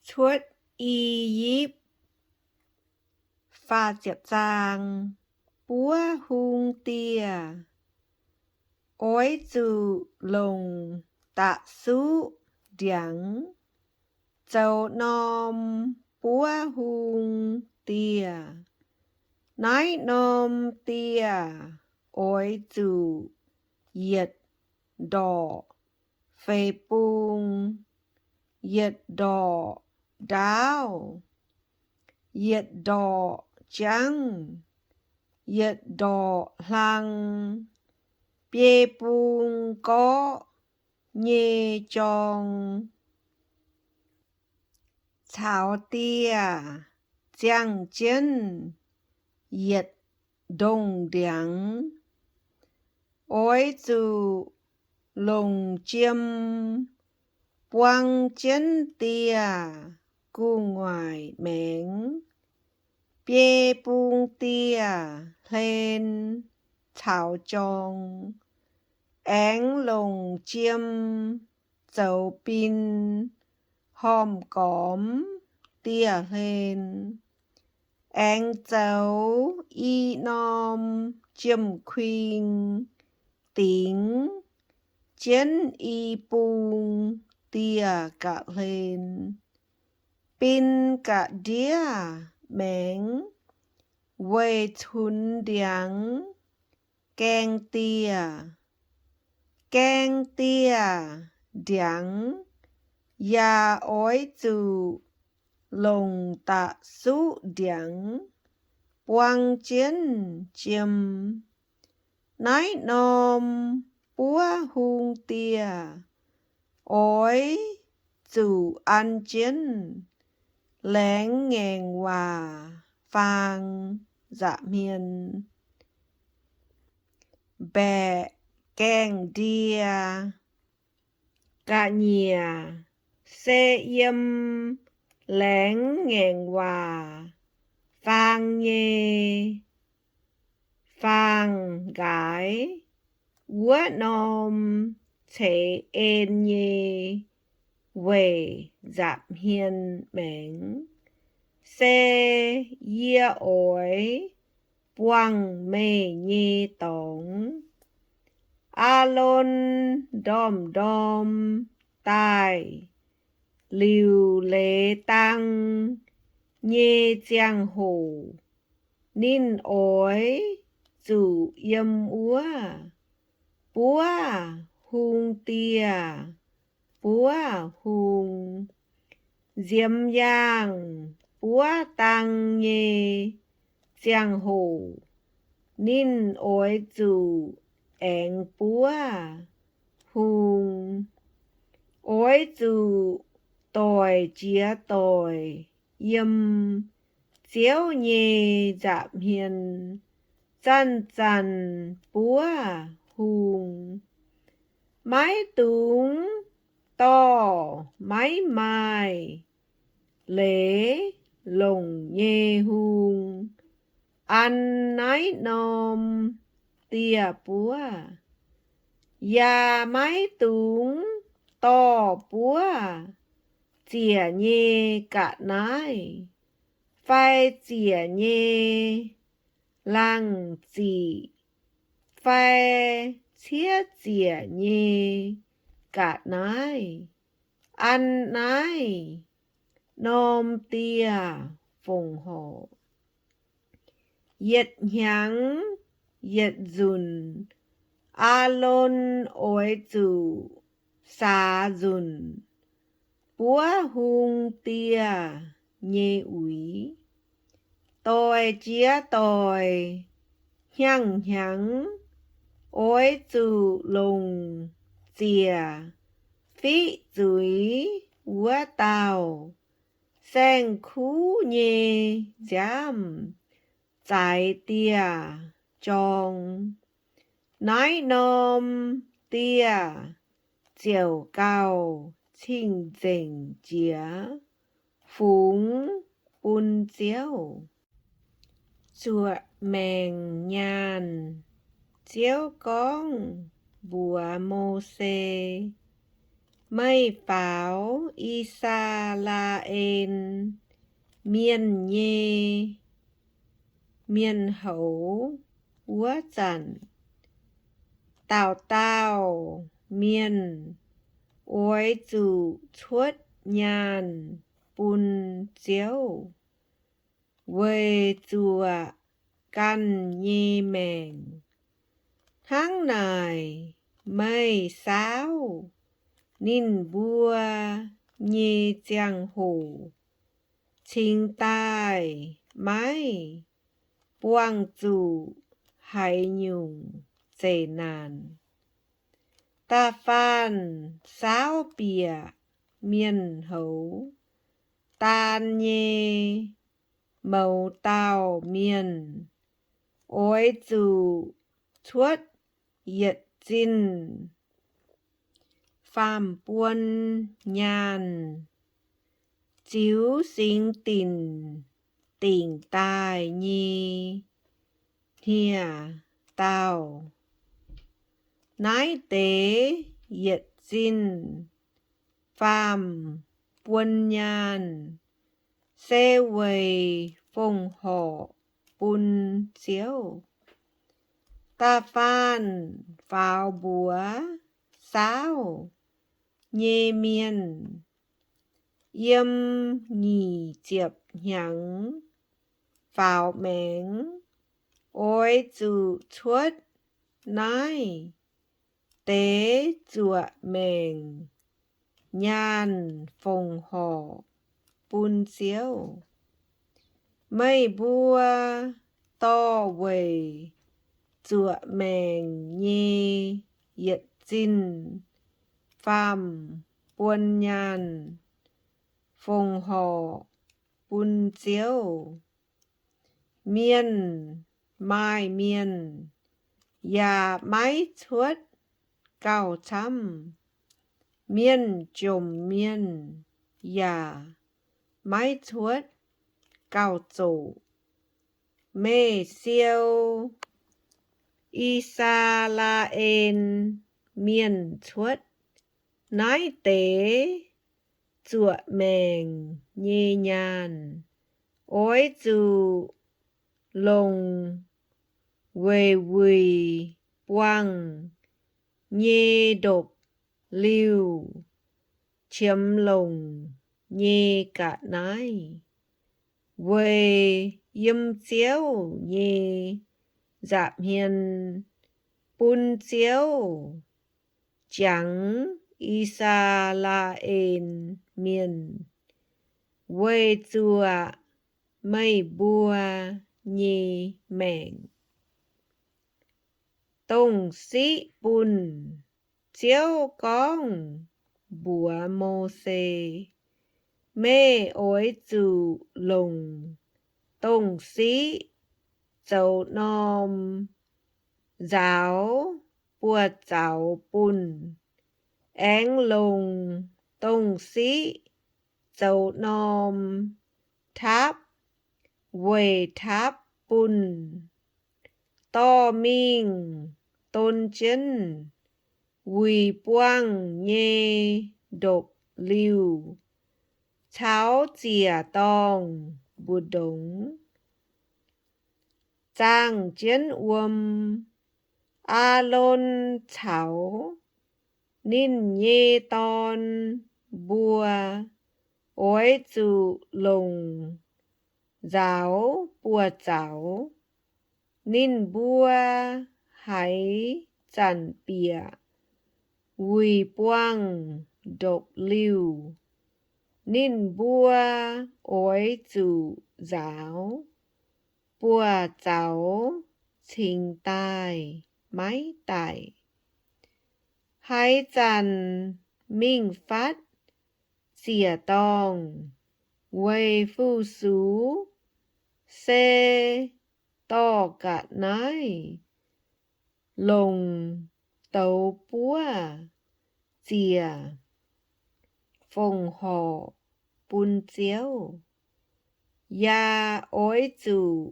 Suốt Egypt pha diệp giang búa hung tia ối dù lồng tạ sú điảng châu nom búa hung tia nói nom tia ối dù yết đỏ phê bung yết đỏ đáo yết đỏ trắng yết đỏ lăng bê bung có nhê trong thảo tia giang chân yết đông điảng ối dù lồng chiêm quang chân tia cu ngoài mến bê bung tia lên thảo trong ánh lồng chiêm dấu pin hòm cóm tia lên ánh dấu y nom chiêm khuyên tiếng chiến y bung tia cả lên pin cả đĩa mến quê thun điảng keng tia điảng ya ối dù lồng tạ sú điảng quang chiến chiêm nói nom búa hung tia ối dù ăn chiến lén ngàn hòa phang dạ miên bè keng đia cả nhà xe yếm lén ngàn hòa phang nhê phang gái quế nom thế ên nhê về dạp hiên mến xe yê ối quang mê nhê tổng a lôn đom đom tai liu lê tăng nhê giang hồ nín ối dù yếm úa búa hung tia búa hung diêm giang búa tăng nhê giang hồ nín ối dù ánh búa hung ối dù tồi chia tồi yếm chiếu nhê dạp hiền chân chân búa hung mái túng to mái mai lễ lồng nhê hung ăn nái nom tia búa ya mái túng to búa chìa nhê cả nái phai chìa nhê lăng chỉ phai chia chìa nhê cả nái ăn nái nom tia phùng hộ yết nháng yết dùn a lôn ối dù xa dùn búa hung tia nhê úy tôi chia tôi nhang ối dù lồng chìa phí dưới úa tàu sen khú nhê giám giải tia trong nói nom tia chiều cao chinh dình chía phúng bun chiếu chuột mèng nhàn chiếu con bùa mô xê mây pháo Israel miên nhê miên hấu úa dần Tào Tào miên ối dù chuốt nhàn bùn chiếu quê chùa căn nhê mèn tháng này mây sáo nín bua nhê giang hồ chính tai máy buông dù hay nhung dễ nàn ta phan sáo bìa miên hấu tan nhê màu tao miên ối dù chuốt yết dinh phàm buôn nhàn chiếu sinh tình tình tai nhi hìa tao nái tế yết dinh phàm buôn nhàn xe quầy phong họ bùn chiếu ta phan vào búa sao nhê miên yêm nhì chiệp nhắng vào mén ôi dù chuốt nái tế chùa mèn nhàn phong họ bùn chiếu mây bua to quầy chùa mèn nhê yết dinh phàm buôn nhàn phong họ bùn chiếu miên mai miên ya máy chuốt cao trăm miên chùm miên ya máy chuốt cao chủ mê siêu Israel miên chuốt nái tế chùa mèn nhê nhàn ối dù lồng quê quỳ quăng nhê độc lưu chiếm lồng nhê cả nái quê yếm chiếu nhê giảm hiền bùn chiếu chẳng Israel miền quê chùa mây bua nhê mèn tông sĩ bùn chiếu con bùa mô xê mê ối dù lùng tông sĩ dấu nòm giáo bùa giáo bùn én lùng tông sĩ dấu nòm tháp quầy tháp bùn to minh tôn chân quỳ quang nhê độc lưu cháo chìa tòng bù đống trang chiến a lôn cháo nín nhê ton bùa ối dù lùng giáo bùa giáo nín bùa hãy chẳng bìa quỳ quang độc lưu nín bùa ối dù giáo bùa giáo chính tai máy tài hãy chẳng minh phát xìa tòng quê phu xú xê to cả nái lồng tấu búa chìa phong họ bùn chiếu ya ối dù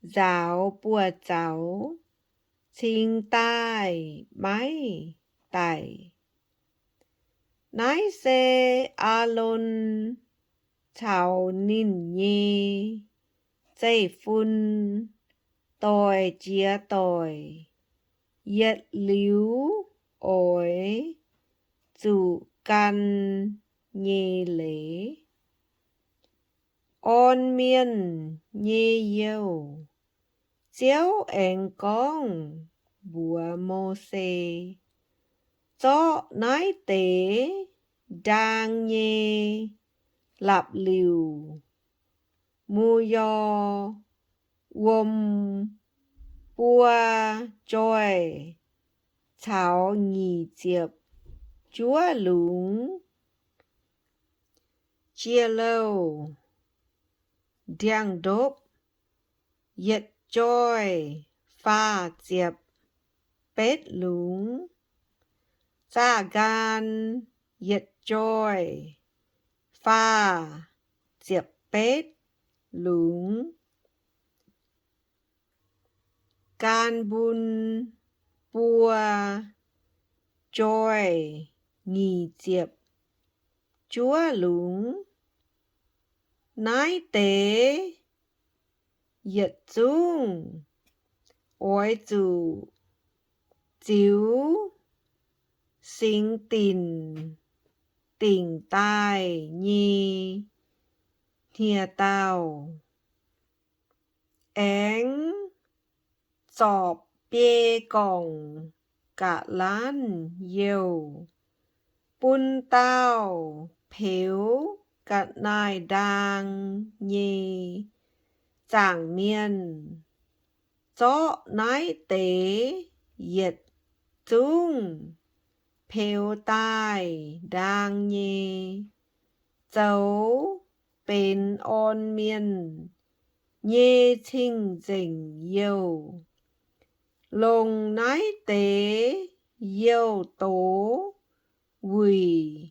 giáo bùa giáo chính tai máy tài nái xe a lôn chào nín nhê dây phun tòi chia tòi yết liu ổi chủ căn nhê lễ on miên nhê yêu chiếu ẻn con bùa mô xê cho nái tế đang nhê lạp liều mu yo wom bua trôi cháo nhì diệp chúa lũng chia lâu điang đốp yết trôi pha diệp bết lũng ra gan yết trôi pha diệp bết lũng can bun bua trôi nhì diệp chúa lũng nái tế yết dung ôi chủ chiếu sinh tình tai nhi thìa tao én chọp bê còng cả lán yêu bun tao phiếu cả nai đang nhi giảng miên cho nái tế yết dung phiếu tai đang nhi dấu bên on miên nhê chinh dình yêu lồng nái tế yêu tố quỳ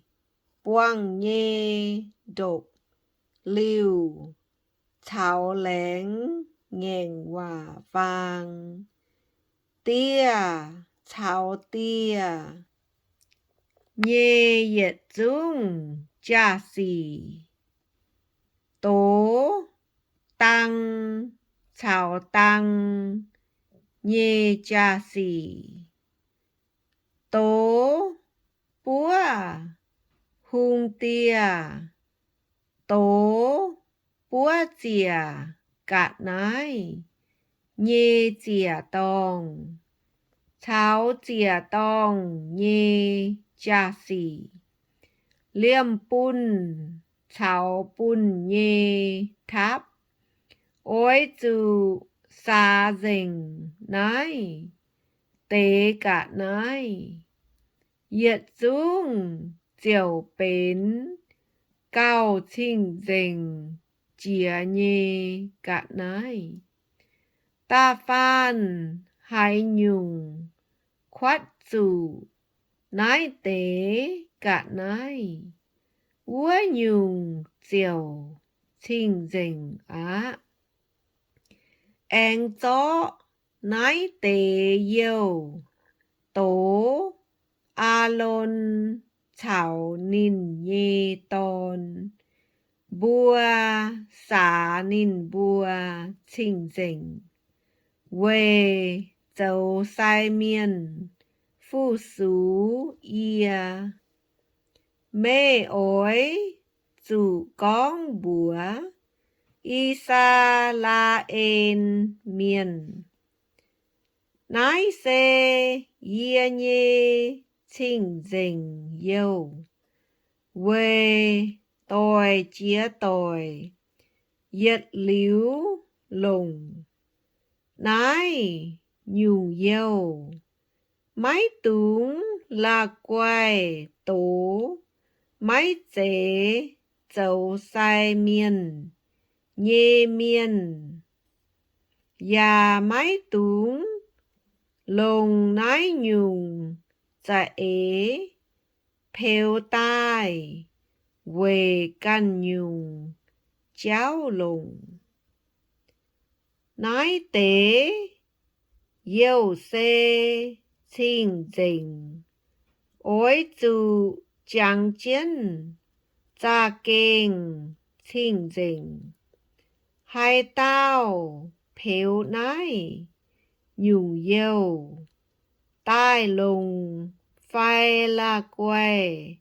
quang nhê độc liu cháo lén nghèn hòa vàng tia cháo tia nhê yết dung cha xì tố tăng cháo tăng nhê cha xì tố búa hung tia tố búa chìa cả nái nhê chìa tòng cháo chìa tòng nhê cha xì liêm bun cháo bun nhê tháp ôi chủ xa dình nái tế cả nái yết dung diệu bến cao chinh dình chia nhê cả nái ta phan hai nhung khoát chủ nái tế cả nái úa nhung diệu chinh dình á anh chó nái tế yêu tố a lôn chảo nín nhê tôn bua xá nín bua chinh dình quê dấu sai miên phu xú ia mê ối chủ con búa y sa la en miên nái xê yê nhê chinh dình yêu quê tòi chia tòi yết liu lùng nái nhung yêu máy túng là quay tố máy chế dấu sai miên nhê miên ya máy túng lồng nái nhung dạ ế phêu tai quê căn nhung cháu lùng nái tế yêu xê chinh dình ối chủ Giang chiến gia kinh清净 Hai tao phiếu nái nhủ yêu tai lùng phai la quay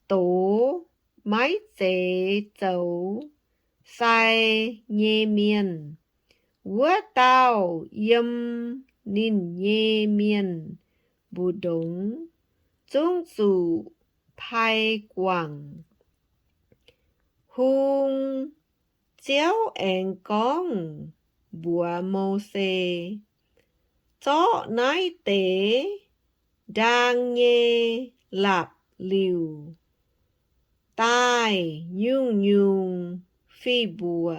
tố máy chế dấu sai nhê miên Vua tao yếm nín nhê miên bù đúng Trung chủ phai quảng Hùng chéo en con bùa mô xê Chó nái tế đang nhê lạp liều Tai nhung nhung phi bùa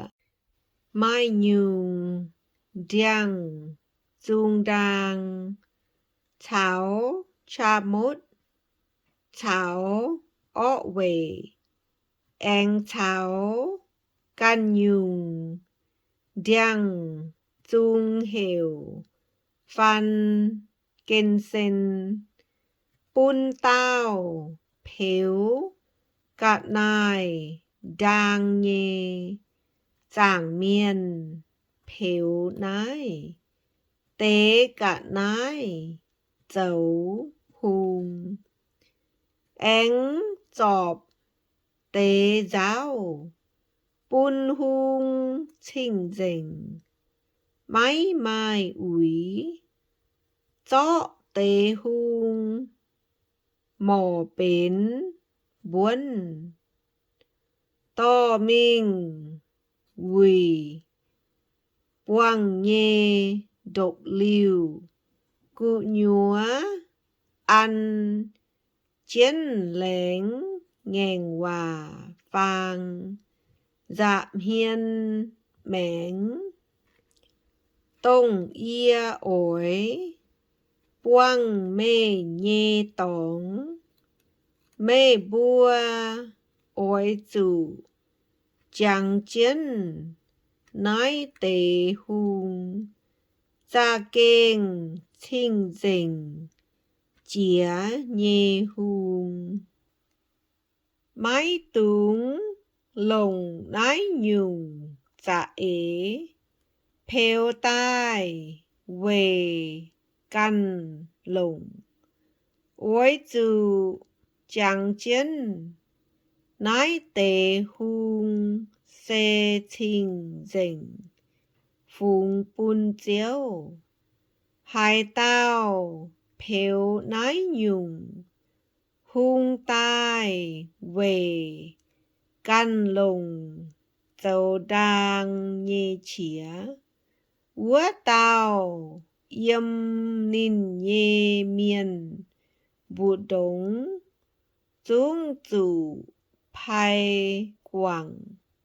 Mai nhung điang dung đang Cháo cha mốt Cháo ọ quệ Anh cháo can nhung điang dung hiểu Phan kinh sinh Bún tao phiếu Cát nai đang nhê Giảng miên phiếu nái Tế cát nái dấu hùng Anh chọp tế giáo Bún hung清净 Máy mai ủy Chó tế hung Mò bến buôn To minh quỳ Quang nhê độc liều Cụ nhúa ăn chiến lén ngàn hòa vàng Dạm hiên mén Tông ia ổi Quang mê nhê tóng Mê bùa ổi chủ Giang chiến nái tế hùng Gia kinh清净 Chía nhê hùng Mái túng lồng nái nhung dạ ế Phèo tai về căn lồng Ôi chủ giang chiến nái tế hùng xê清净 Phùng bún chiếu Hai tao phiếu nái nhung Hung tai về căn lồng Dầu đang nhê chía Vua tao yếm nín nhê miên bù đúng Trung chủ phai quảng